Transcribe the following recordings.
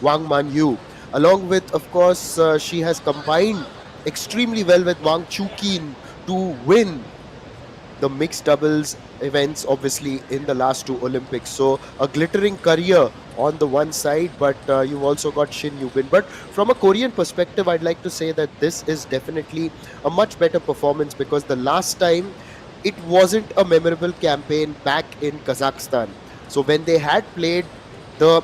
Wang Manyu. Along with, of course, she has combined extremely well with Wang Chukin to win the mixed doubles events, obviously, in the last two Olympics. So a glittering career on the one side, but you've also got Shin Yubin. But from a Korean perspective, I'd like to say that this is definitely a much better performance, because the last time it wasn't a memorable campaign back in Kazakhstan. So when they had played the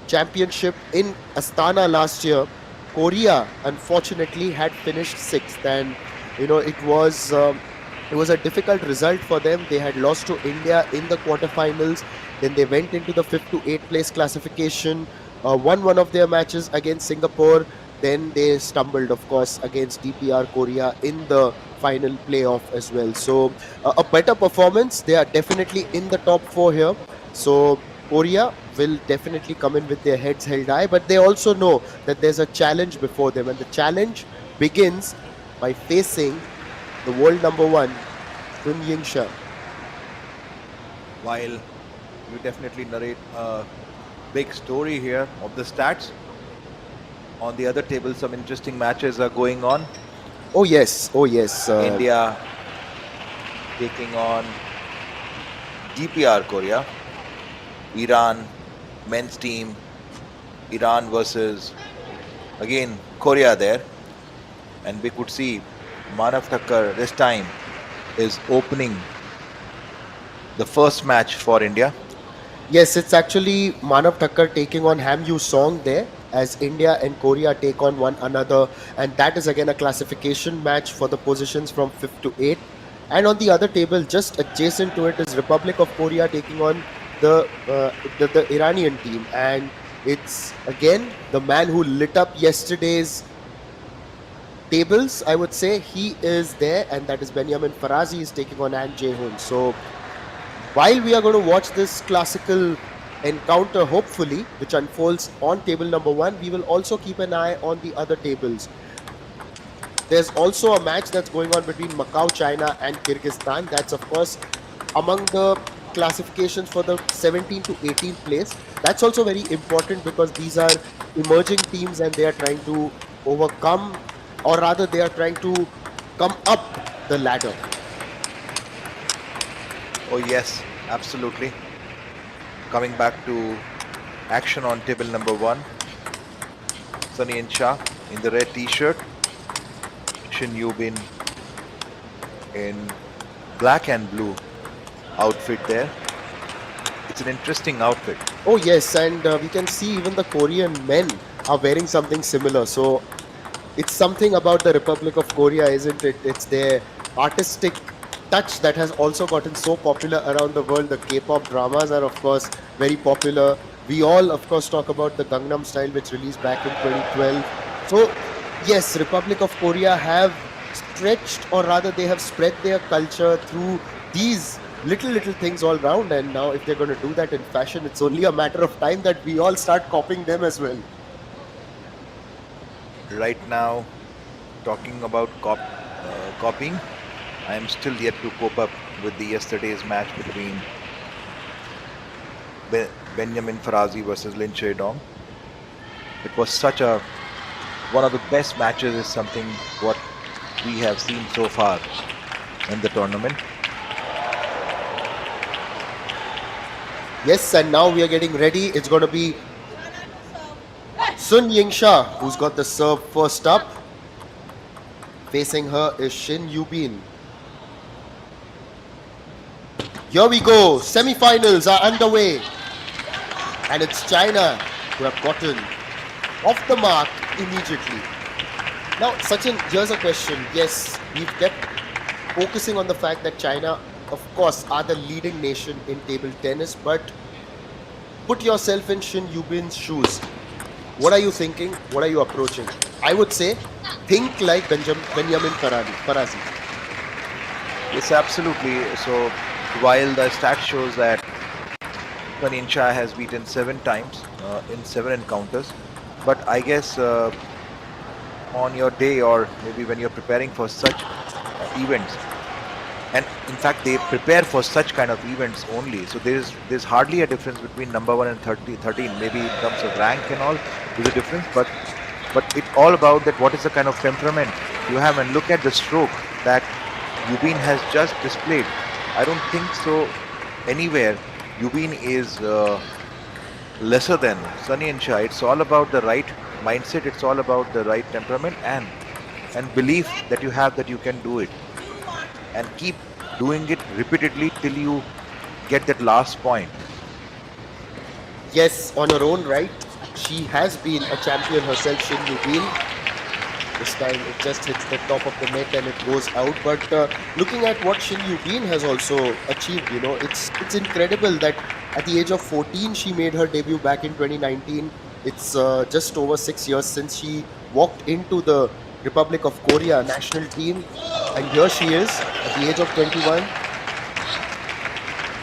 championship in Astana last year, Korea unfortunately had finished sixth, and it was a difficult result for them. They had lost to India in the quarterfinals. Then they went into the fifth to eighth place classification, won one of their matches against Singapore. Then they stumbled, of course, against DPR Korea in the final playoff as well. So a better performance. They are definitely in the top four here. So Korea will definitely come in with their heads held high, but they also know that there's a challenge before them, and the challenge begins by facing the world number one, Sun Yingsha. While you definitely narrate a big story here of the stats, on the other table, some interesting matches are going on. Oh yes, oh yes. India taking on DPR Korea, Iran men's team, Iran versus again Korea there, and we could see Manav Thakkar this time is opening the first match for India. Yes, it's actually Manav Thakkar taking on Ham Yu Song there, as India and Korea take on one another, and that is again a classification match for the positions from 5th to 8th. And on the other table, just adjacent to it, is Republic of Korea taking on the Iranian team, and it's again the man who lit up yesterday's tables. I would say he is there, and that is Benjamin Farazi is taking on An Jae-hoon. So while we are going to watch this classical encounter, hopefully, which unfolds on table number one, we will also keep an eye on the other tables. There's also a match that's going on between Macau, China, and Kyrgyzstan. That's, of course, among the classifications for the 17th to 18th place. That's also very important, because these are emerging teams and they are trying to overcome, or rather, they are trying to come up the ladder. Oh yes, absolutely. Coming back to action on table number one, Sunny and Shah in the red t-shirt, Shin Yubin in black and blue outfit there. It's an interesting outfit. Oh yes, and we can see even the Korean men are wearing something similar. So it's something about the Republic of Korea, isn't it? It's their artistic touch that has also gotten so popular around the world. The K-pop dramas are, of course, very popular. We all, of course, talk about the Gangnam Style, which released back in 2012. So yes, Republic of Korea have stretched, or rather they have spread their culture through these little things all round, and now if they're going to do that in fashion, it's only a matter of time that we all start copying them as well. Right now, talking about copying, I am still yet to cope up with the yesterday's match between Benjamin Farazi versus Lin Che-dong. It was such a one of the best matches, is something what we have seen so far in the tournament. Yes, and now we are getting ready. It's going to be Sun Yingsha who's got the serve first up. Facing her is Shin Yubin. Here we go. Semi-finals are underway. And it's China who have gotten off the mark immediately. Now, Sachin, here's a question. Yes, we've kept focusing on the fact that China, of course, are the leading nation in table tennis, but put yourself in Shin Yubin's shoes. What are you thinking? What are you approaching? I would say, think like Benjamin Farazi. Yes, absolutely. So while the stat shows that Sunny Shah has beaten 7 times in 7 encounters, but I guess on your day, or maybe when you're preparing for such events, and in fact they prepare for such kind of events only. So there's hardly a difference between number 1 and 13. Maybe in terms of rank and all there's a difference, but it's all about that what is the kind of temperament you have. And look at the stroke that Yubin has just displayed. I don't think so anywhere Yubin is lesser than Sunny and Shah. It's all about the right mindset, it's all about the right temperament and belief that you have that you can do it, and keep doing it repeatedly till you get that last point. Yes, on her own right, she has been a champion herself, Shin Yubin. This time it just hits the top of the net and it goes out. But looking at what Shin Yubin has also achieved, it's incredible that at the age of 14 she made her debut back in 2019. It's just over 6 years since she walked into the Republic of Korea national team, and here she is at the age of 21.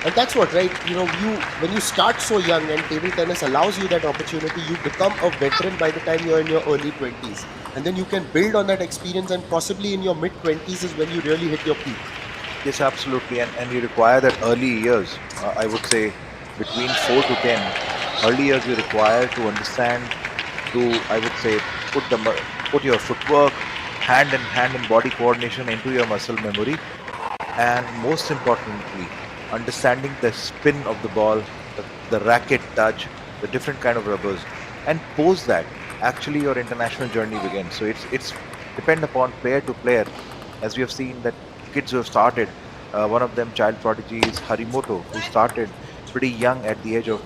And that's what, right? You when you start so young and table tennis allows you that opportunity, you become a veteran by the time you're in your early 20s. And then you can build on that experience, and possibly in your mid 20s is when you really hit your peak. Yes, absolutely, and you require that early years. I would say between 4 to 10, early years you require to understand, to I would say put your footwork, hand and body coordination into your muscle memory, and most importantly, understanding the spin of the ball, the racket touch, the different kind of rubbers, and post that actually your international journey begins. So it's depend upon player to player, as we have seen that kids who have started. One of them, child prodigy, is Harimoto, who started pretty young at the age of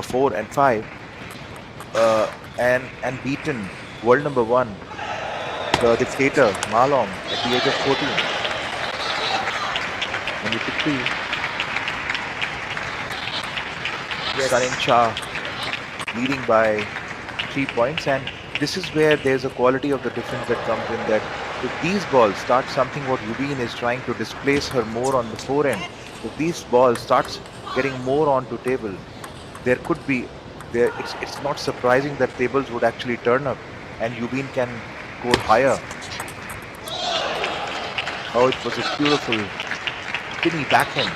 4 and 5, and beaten world number one, the dictator Malong, at the age of 14. And you could see Yes. Sun and Shah leading by 3 points, and this is where there's a quality of the difference that comes in, that if these balls start something what Yubin is trying to displace her more on the forehand, if these balls starts getting more onto table, there could be there it's not surprising that tables would actually turn up and Yubin can go higher. Oh, it was a beautiful skinny backhand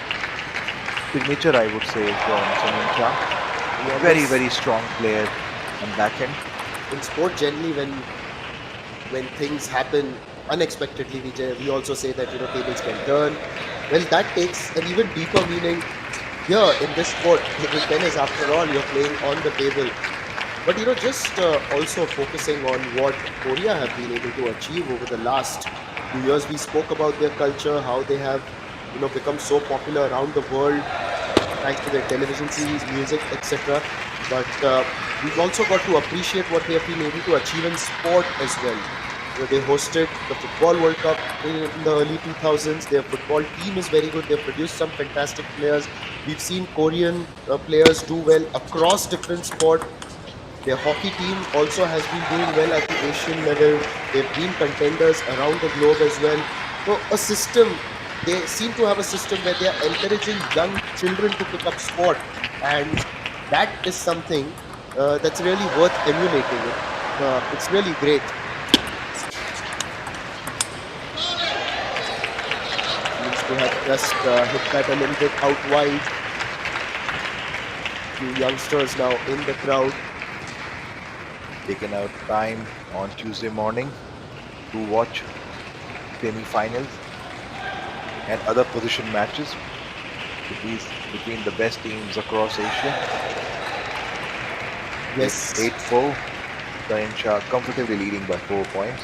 signature, I would say, from Sunil Shah. Very, very strong player on backhand. In sport, generally, when things happen unexpectedly, we also say that tables can turn. Well, that takes an even deeper meaning here in this sport. Table tennis, after all, you're playing on the table. But just also focusing on what Korea have been able to achieve over the last few years. We spoke about their culture, how they have become so popular around the world thanks to their television series, music, etc. But we've also got to appreciate what they have been able to achieve in sport as well. They hosted the Football World Cup in the early 2000s. Their football team is very good. They've produced some fantastic players. We've seen Korean players do well across different sports. Their hockey team also has been doing well at the Asian level. They've been contenders around the globe as well. So they seem to have a system where they are encouraging young children to pick up sport, and that is something that's really worth emulating. It's really great. Seems to have just hit that a little bit out wide. Few youngsters now in the crowd. Taken out time on Tuesday morning to watch semi-finals and other position matches between the best teams across Asia. Yes. 8-4. Sun Shah comfortably leading by 4 points.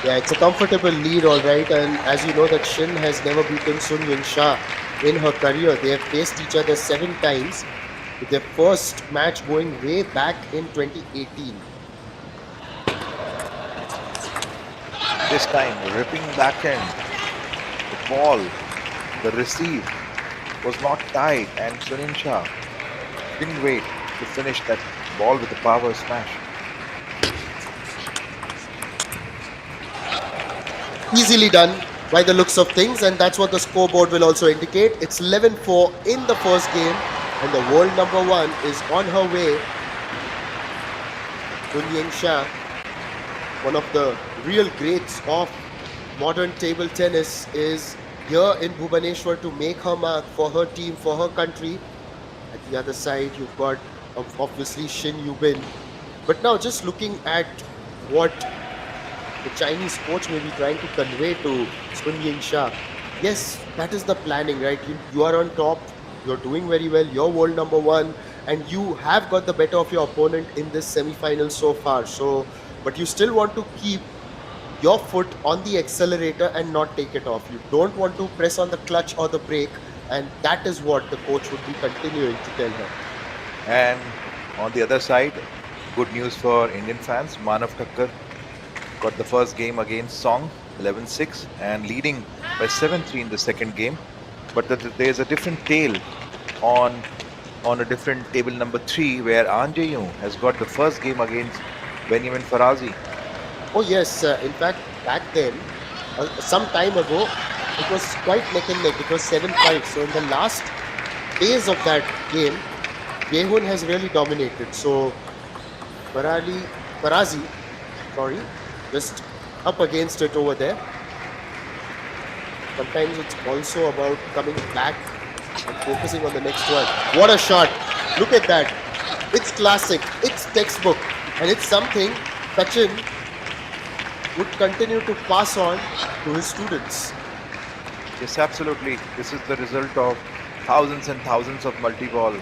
Yeah, it's a comfortable lead, all right. And as you know, that Shin has never beaten Sun Yingsha in her career. They have faced each other 7 times, with their first match going way back in 2018. This time, ripping backhand. The ball, the receive was not tight, and Sunil Shah didn't wait to finish that ball with a power smash. Easily done by the looks of things, and that's what the scoreboard will also indicate. It's 11-4 in the first game, and the world number 1 is on her way. Sun Yingsha one of the real greats of modern table tennis, is here in Bhubaneswar to make her mark for her team, for her country. At the other side, you've got obviously Shin Yubin. But now, just looking at what the Chinese coach may be trying to convey to Sun Yingsha, yes, that is the planning, right? You are on top, you're doing very well, you're world number one, and you have got the better of your opponent in this semi final so far. So, but you still want to keep your foot on the accelerator and not take it off. You don't want to press on the clutch or the brake, and that is what the coach would be continuing to tell her. And on the other side, good news for Indian fans. Manav Thakkar got the first game against Song 11-6 and leading by 7-3 in the second game. But there's a different tale on a different table number 3 where Anjayu has got the first game against Benjamin Farazi. Oh, yes. In fact, back then, some time ago, it was quite neck and neck. It was 7-5. So, in the last phase of that game, Yehun has really dominated. So, Farazi, sorry, just up against it over there. Sometimes it's also about coming back and focusing on the next one. What a shot! Look at that. It's classic, it's textbook, and it's something Sachin would continue to pass on to his students. Yes, absolutely. This is the result of thousands and thousands of multi-ball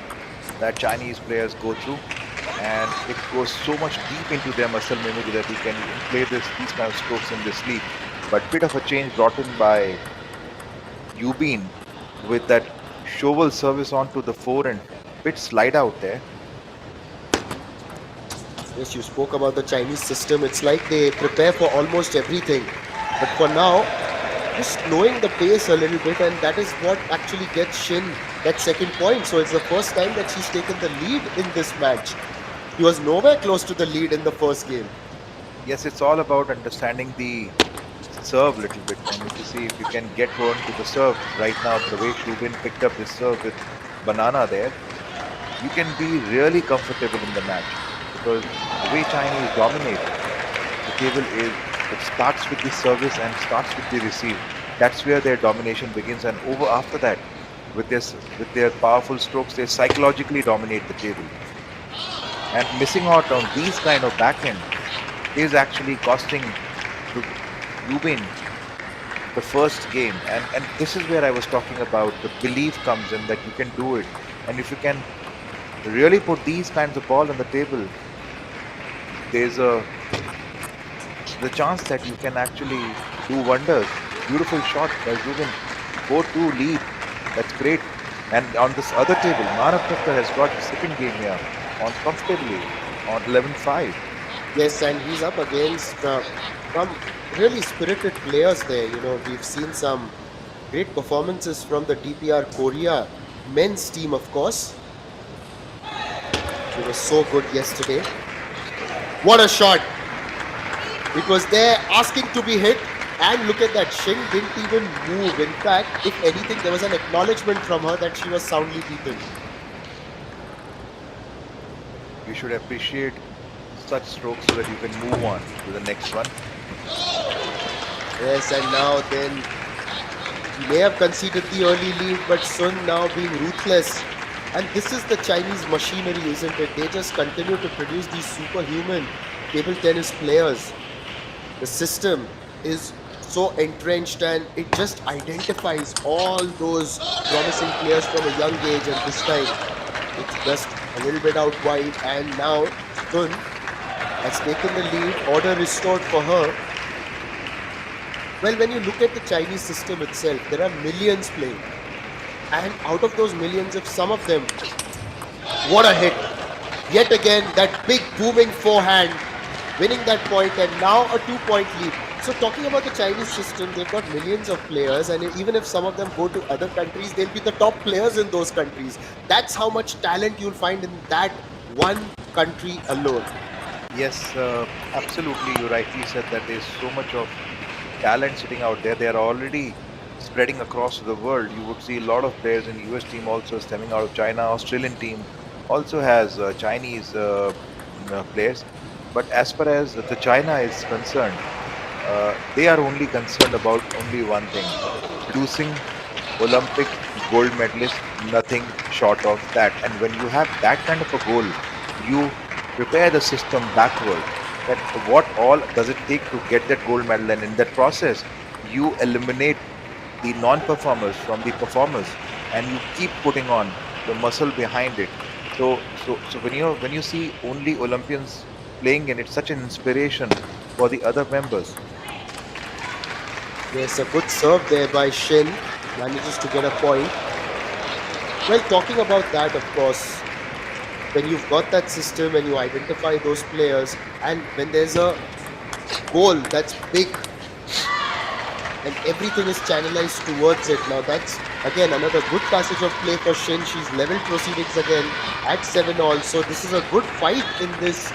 that Chinese players go through, and it goes so much deep into their muscle memory that you can even play these kind of strokes in this league. But bit of a change brought in by Yubin with that shovel service onto the forehand, bit slide out there. Yes, you spoke about the Chinese system. It's like they prepare for almost everything. But for now, just slowing the pace a little bit, and that is what actually gets Shin that second point. So it's the first time that she's taken the lead in this match. He was nowhere close to the lead in the first game. Yes, it's all about understanding the serve a little bit, and if you see if you can get her onto the serve right now, the way Shubin picked up this serve with banana there, you can be really comfortable in the match because the way Chinese dominate the table is it starts with the service and starts with the receive. That's where their domination begins, and over after that, with their powerful strokes, they psychologically dominate the table. And missing out on these kind of backhand is actually costing Yubin the first game, and this is where I was talking about the belief comes in that you can do it, and if you can really put these kinds of ball on the table, there's the chance that you can actually do wonders. Beautiful shot by Yubin, 4-2 lead, that's great. And on this other table, Manav Thakkar has got the second game here on comfortably on 11-5. Yes, and he's up against some really spirited players there. You know, we've seen some great performances from the DPR Korea men's team, of course. It was so good yesterday. What a shot! It was there asking to be hit, and look at that. Shin didn't even move. In fact, if anything, there was an acknowledgement from her that she was soundly beaten. You should appreciate such strokes so that you can move on to the next one. Yes, and now then he may have conceded the early lead, but Sun now being ruthless. And this is the Chinese machinery, isn't it? They just continue to produce these superhuman table tennis players. The system is so entrenched and it just identifies all those promising players from a young age, and this time it's just a little bit out wide, and now Sun has taken the lead, order restored for her. Well, when you look at the Chinese system itself, there are millions playing. And out of those millions, if some of them, what a hit. Yet again, that big booming forehand, winning that point, and now a 2-point lead. So talking about the Chinese system, they've got millions of players, and even if some of them go to other countries, they'll be the top players in those countries. That's how much talent you'll find in that one country alone. Yes, absolutely. You rightly said that there's so much of talent sitting out there. They are already spreading across the world. You would see a lot of players in the US team also stemming out of China. Australian team also has Chinese players. But as far as the China is concerned, they are only concerned about only one thing: producing Olympic gold medalists, nothing short of that. And when you have that kind of a goal, you prepare the system backward. That what all does it take to get that gold medal, and in that process, you eliminate the non-performers from the performers, and you keep putting on the muscle behind it. So when you see only Olympians playing in it, such an inspiration for the other members. Yes, a good serve there by Shin. Manages to get a point. Well, talking about that, of course, when you've got that system and you identify those players, and when there's a goal that's big and everything is channelized towards it. Now that's again another good passage of play for Shin. She's leveled proceedings again at 7-all. So this is a good fight in this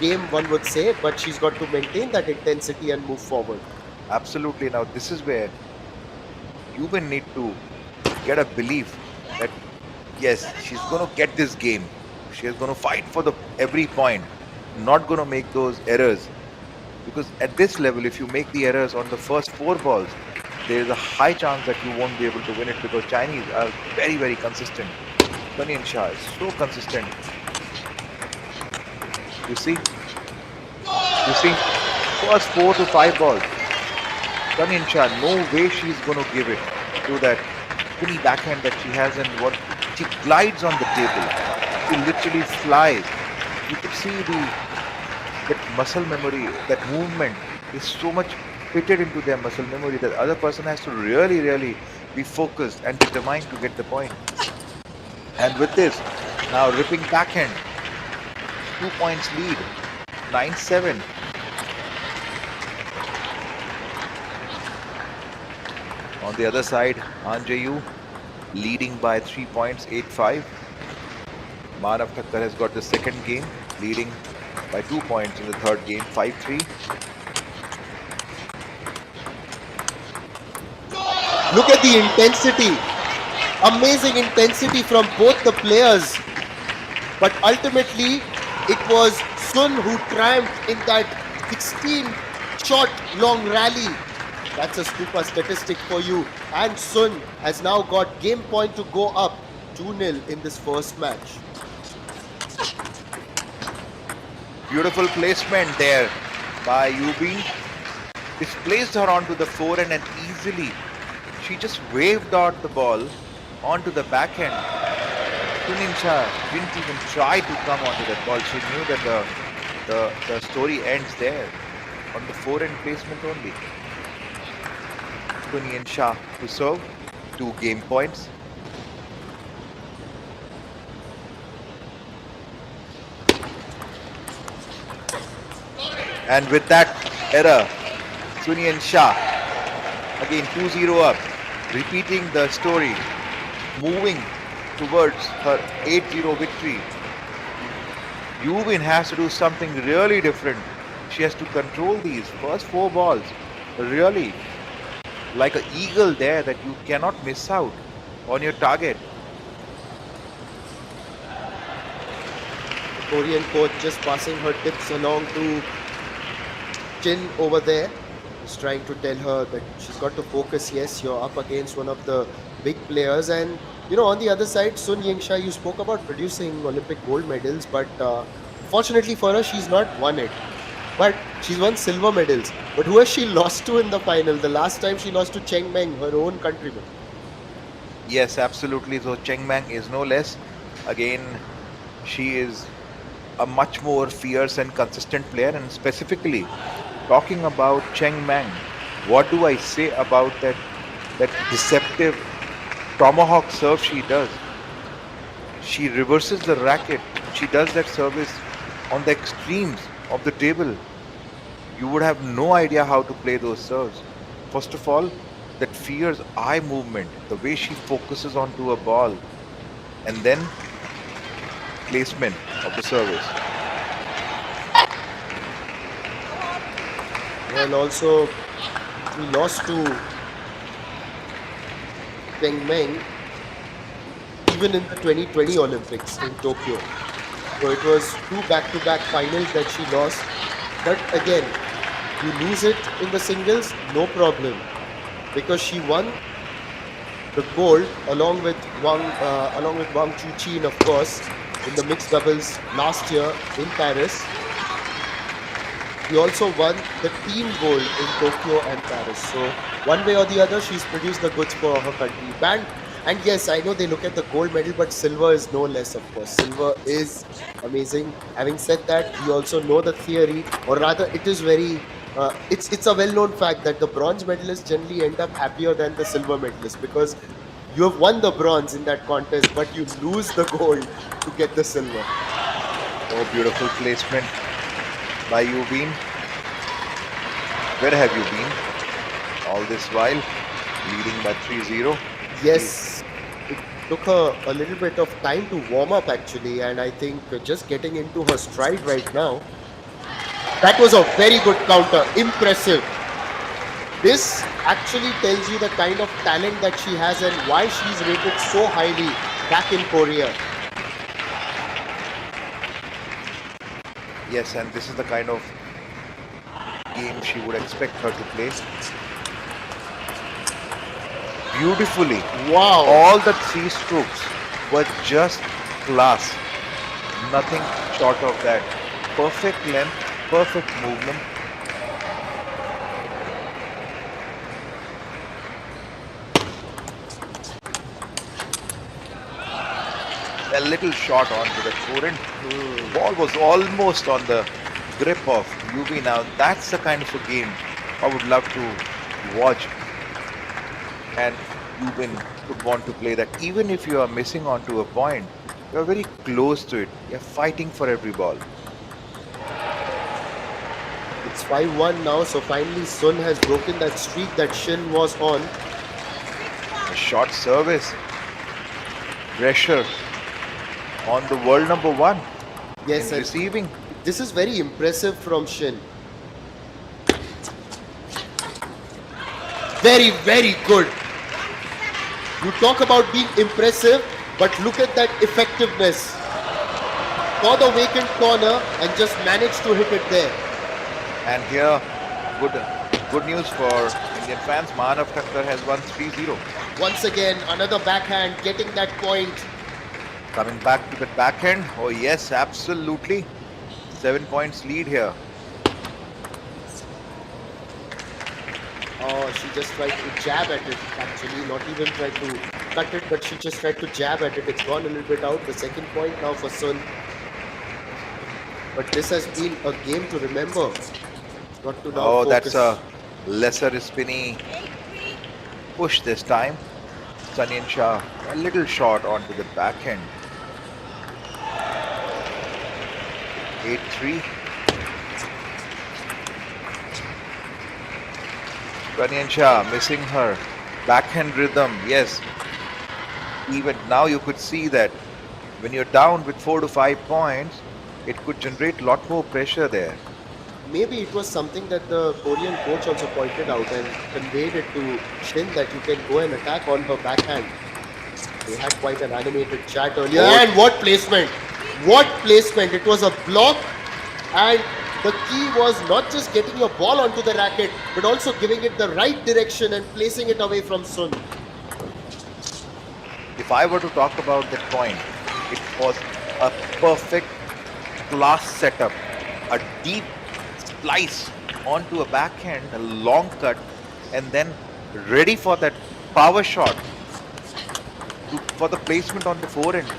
game, one would say, but she's got to maintain that intensity and move forward. Absolutely. Now this is where you will need to get a belief that yes, she's going to get this game. She is going to fight for the every point, not going to make those errors. Because at this level, if you make the errors on the first four balls, there is a high chance that you won't be able to win it, because Chinese are very, very consistent. Sunny and Shah is so consistent. You see, you see, first 4 to 5 balls, Sunny and Shah, no way she's going to give it to that spinny backhand that she has, and what she glides on the table. She literally flies. You could see that muscle memory, that movement is so much fitted into their muscle memory that other person has to really, really be focused and determined to get the point. And with this, now ripping backhand, 2 points lead, 9-7. On the other side, Anjayu leading by 3 points, 8-5. Manav Thakkar has got the second game, leading by 2 points in the third game, 5-3. Look at the intensity. Amazing intensity from both the players. But ultimately, it was Sun who triumphed in that 16 shot long rally. That's a super statistic for you. And Sun has now got game point to go up 2-0 in this first match. Beautiful placement there by Yubin. Displaced her onto the forehand, and easily she just waved out the ball onto the backhand. Yingsha didn't even try to come onto that ball. She knew that the story ends there, on the forehand placement only. Yingsha to serve, 2 game points. And with that error, Sunyan Shah again 2-0 up, repeating the story, moving towards her 8-0 victory. Yubin has to do something really different. She has to control these first 4 balls, really like an eagle there, that you cannot miss out on your target. The Korean coach just passing her tips along to Chin over there. He's trying to tell her that she's got to focus. Yes, you're up against one of the big players. And, on the other side, Sun Yingsha, you spoke about producing Olympic gold medals, but fortunately for her, she's not won it. But she's won silver medals. But who has she lost to in the final? The last time she lost to Cheng Meng, her own countryman. Yes, absolutely. So Cheng Mang is no less. Again, she is a much more fierce and consistent player. And specifically, talking about Cheng Mang, what do I say about that deceptive tomahawk serve she does? She reverses the racket. She does that service on the extremes of the table. You would have no idea how to play those serves. First of all, that fierce eye movement, the way she focuses onto a ball, and then placement of the service. And also, we lost to Cheng Meng even in the 2020 Olympics in Tokyo. So it was two back-to-back finals that she lost. But again, you lose it in the singles, no problem, because she won the gold along with Wang Chuqin, of course, in the mixed doubles last year in Paris. He also won the team gold in Tokyo and Paris. So one way or the other, she's produced the goods for her country. And yes, I know they look at the gold medal, but silver is no less, of course. Silver is amazing. Having said that, we also know the theory, or rather, it is very. It's a well-known fact that the bronze medalists generally end up happier than the silver medalists because you have won the bronze in that contest, but you lose the gold to get the silver. Oh, beautiful placement by Yubin. Where have you been all this while? Leading by 3-0. Yes, it took her a little bit of time to warm up actually, and I think just getting into her stride right now. That was a very good counter, impressive. This actually tells you the kind of talent that she has and why she's rated so highly back in Korea. Yes, and this is the kind of game she would expect her to play. Beautifully. Wow. All the three strokes were just class. Nothing short of that. Perfect length, perfect movement. A little shot onto the forehand. Ball was almost on the grip of Yubi. Now that's the kind of a game I would love to watch, and Yubin would want to play that. Even if you are missing onto a point, you are very close to it. You are fighting for every ball. It's 5-1 now, so finally Sun has broken that streak that Shin was on. A short service, pressure on the world number one. Yes, in and receiving. this is very impressive from Shin. Very, very good. You talk about being impressive, but look at that effectiveness. For the vacant corner and just managed to hit it there. And here, good news for Indian fans. Manav Thakkar has won 3-0. Once again, another backhand getting that point. Coming back to the backhand. Oh yes, absolutely. 7 points lead here. Oh, she just tried to jab at it actually, not even tried to cut it, but she just tried to jab at it. It's gone a little bit out. The second point now for Sun. But this has been a game to remember. Got to now Oh, focus. that's a lesser spinny push this time. Sunny and Shah a little short onto the backhand. 8-3. Sunny and Shah missing her backhand rhythm. Yes. Even now you could see that when you're down with 4 to 5 points, it could generate a lot more pressure there. Maybe it was something that the Korean coach also pointed out and conveyed it to Shin that you can go and attack on her backhand. They had quite an animated chat earlier. Oh. And what placement! What placement! It was a block, and the key was not just getting your ball onto the racket, but also giving it the right direction and placing it away from Sun. If I were to talk about that point, it was a perfect class setup. A deep slice onto a backhand, a long cut, and then ready for that power shot for the placement on the forehand.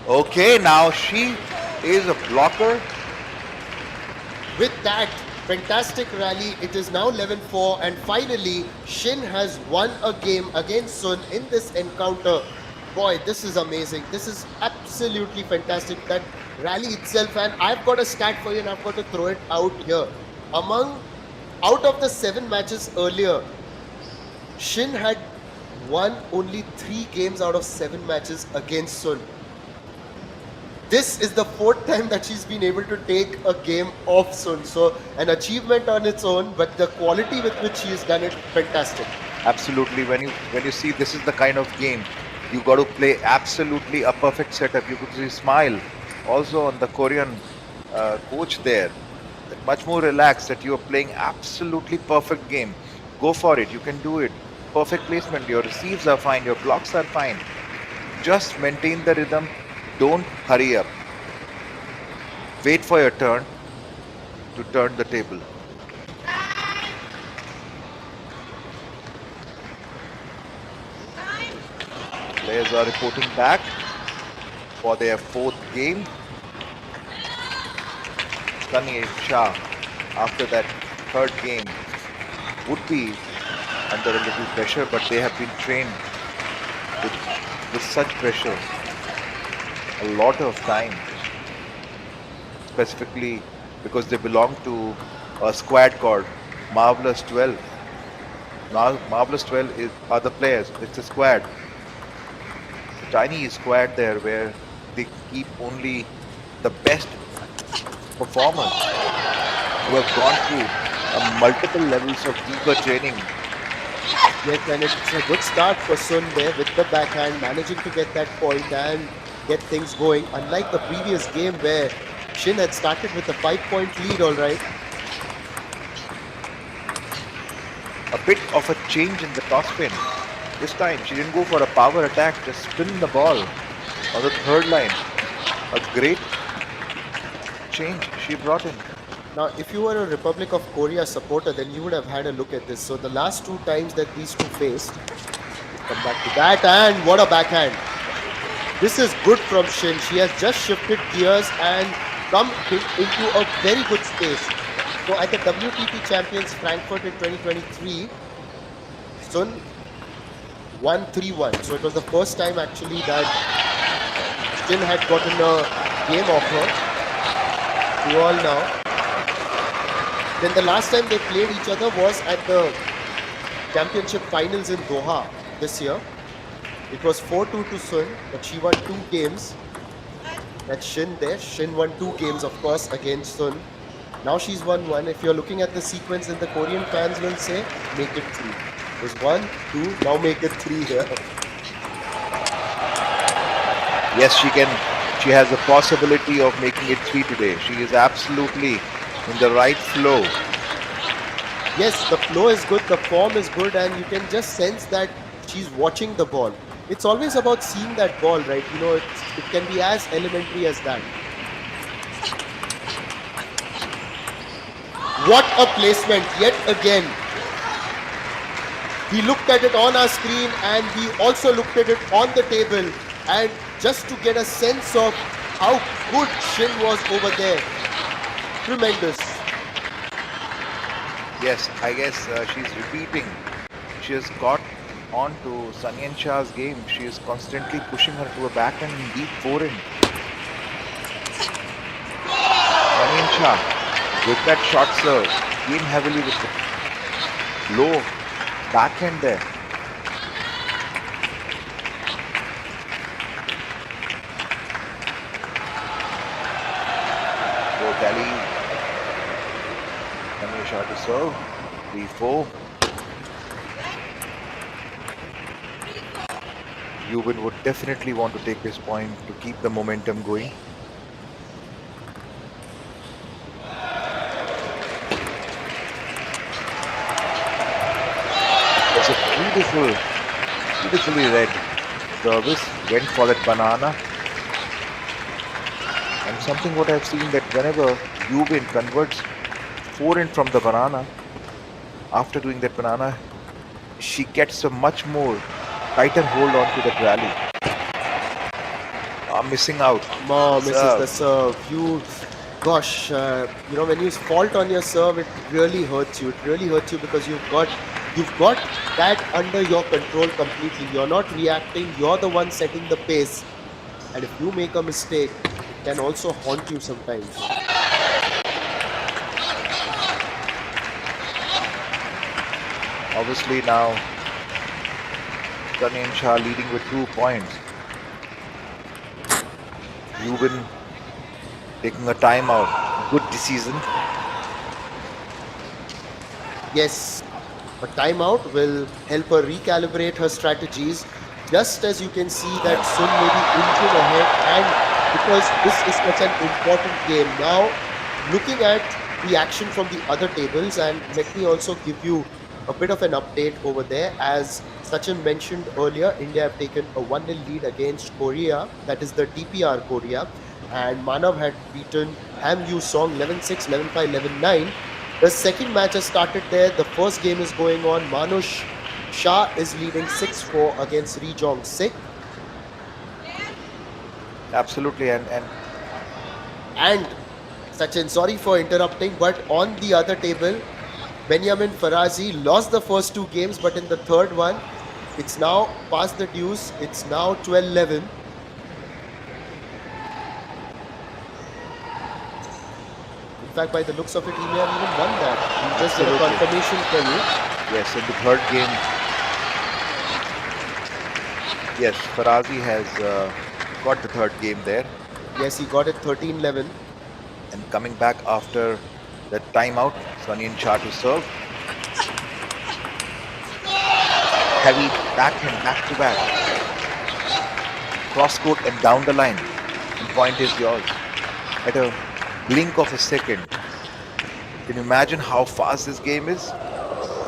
Okay, now she is a blocker. With that fantastic rally, it is now 11-4, and finally Shin has won a game against Sun in this encounter. Boy, this is amazing. This is absolutely fantastic. That rally itself, and I've got a stat for you and I've got to throw it out here. Out of the 7 matches earlier, Shin had won only 3 games out of 7 matches against Sun. This is the 4th time that she's been able to take a game off Sun. So an achievement on its own, but the quality with which she has done it, fantastic. Absolutely. When you see, this is the kind of game You got to play absolutely a perfect setup. You could see smile also on the Korean coach there. That much more relaxed that you are playing absolutely perfect game. Go for it. You can do it. Perfect placement. Your receives are fine. Your blocks are fine. Just maintain the rhythm. Don't hurry up. Wait for your turn to turn the table. Players are reporting back for their fourth game. Sunny Shah, after that third game, would be under a little pressure, but they have been trained with, with such pressure a lot of time, specifically because they belong to a squad called Marvelous 12. Now, Marvelous 12 are the players, it's a squad, a tiny squad there where they keep only the best performers who have gone through multiple levels of deeper training. Yes, and it's a good start for Sun there with the backhand, managing to get that point and get things going. Unlike the previous game where Shin had started with a 5-point lead, all right. A bit of a change in the toss spin. This time she didn't go for a power attack, just spin the ball on the third line. A great change she brought in. Now, if you were a Republic of Korea supporter, then you would have had a look at this. So the last two times that these two faced, come back to that, and what a backhand. This is good from Shin. She has just shifted gears and come into a very good space. So at the WTT Champions Frankfurt in 2023, Sun won 3-1. So it was the first time actually that Shin had gotten a game off her. You all know. Then the last time they played each other was at the championship finals in Doha this year. It was 4-2 to Sun, but she won 2 games. That's Shin there. Shin won 2 games, of course, against Sun. Now she's won 1. If you're looking at the sequence, then the Korean fans will say, make it 3. It was 1, 2, now make it 3 here. Yes, she can. She has a possibility of making it 3 today. She is absolutely in the right flow. Yes, the flow is good, the form is good, and you can just sense that she's watching the ball. It's always about seeing that ball, right? You know, it can be as elementary as that. What a placement yet again. We looked at it on our screen and we also looked at it on the table, and just to get a sense of how good Shin was over there. Tremendous. Yes, I guess she's repeating. She has got on to Sunny and Shah's game. She is constantly pushing her to a backhand and deep forehand. Sunny and Shah with that short serve, came heavily with the low backhand there. So Delhi, Sunny and Shah to serve, 3-4. Yubin would definitely want to take this point to keep the momentum going. It's a beautifully read service. Went for that banana. And something what I've seen that whenever Yubin converts forehand from the banana, after doing that banana, she gets a much more tighter hold on to that rally. Missing out. Misses the serve. Gosh, you know, when you fault on your serve, it really hurts you. It really hurts you because you've got that under your control completely. You're not reacting. You're the one setting the pace. And if you make a mistake, it can also haunt you sometimes. Obviously now, Sunny and Shah leading with 2 points. Yubin taking a timeout. Good decision. Yes, a timeout will help her recalibrate her strategies. just as you can see that Sun may be inching ahead, and because this is such an important game. Now, looking at the action from the other tables, and let me also give you a bit of an update over there. As Sachin mentioned earlier, India have taken a 1-0 lead against Korea, that is the DPR Korea, and Manav had beaten Ham Yu Song 11-6, 11-5, 11-9. The second match has started there. The first game is going on. Manush Shah is leading 6-4 against Ri Jong Sik. Absolutely, And Sachin, sorry for interrupting, but on the other table, Benjamin Farazi lost the first two games, but in the third one, it's now past the deuce. It's now 12-11. In fact, by the looks of it, he may have even won that. He just did a Absolutely. confirmation for you. yes, in the third game, yes, Farazi has got the third game there, Yes, he got it 13-11. and coming back after the timeout, Sunny Shah to serve. Heavy backhand, back to back, cross court and down the line. And point is yours. At a blink of a second. Can you imagine how fast this game is?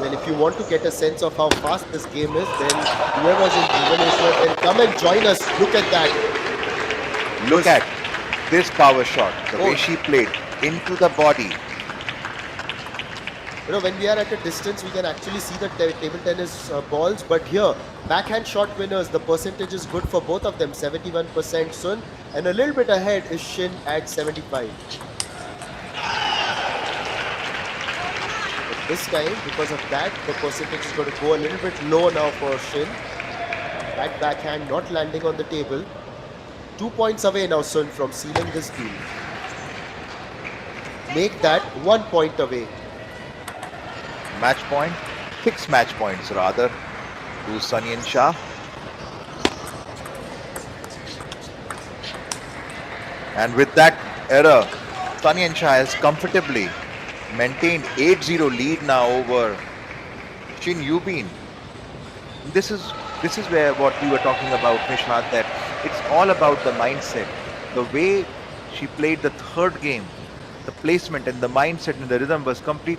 Well, if you want to get a sense of how fast this game is, then whoever's in Bhubaneswar, then come and join us. Look at that. Look at this power shot, the Oh. way she played into the body. You know, when we are at a distance, we can actually see the table tennis balls. But here, backhand shot winners, the percentage is good for both of them, 71% Sun. And a little bit ahead is Shin at 75. But this time, because of that, the percentage is going to go a little bit low now for Shin. That backhand not landing on the table. 2 points away now, Sun, from sealing this deal. Make that 1 point away. Match point, 6 match points rather, to Sunny and Shah. And with that error, Sunny and Shah has comfortably maintained 8-0 lead now over Shin Yubin. This is where what we were talking about, Nishant, that it's all about the mindset. The way she played the third game, the placement and the mindset and the rhythm was completely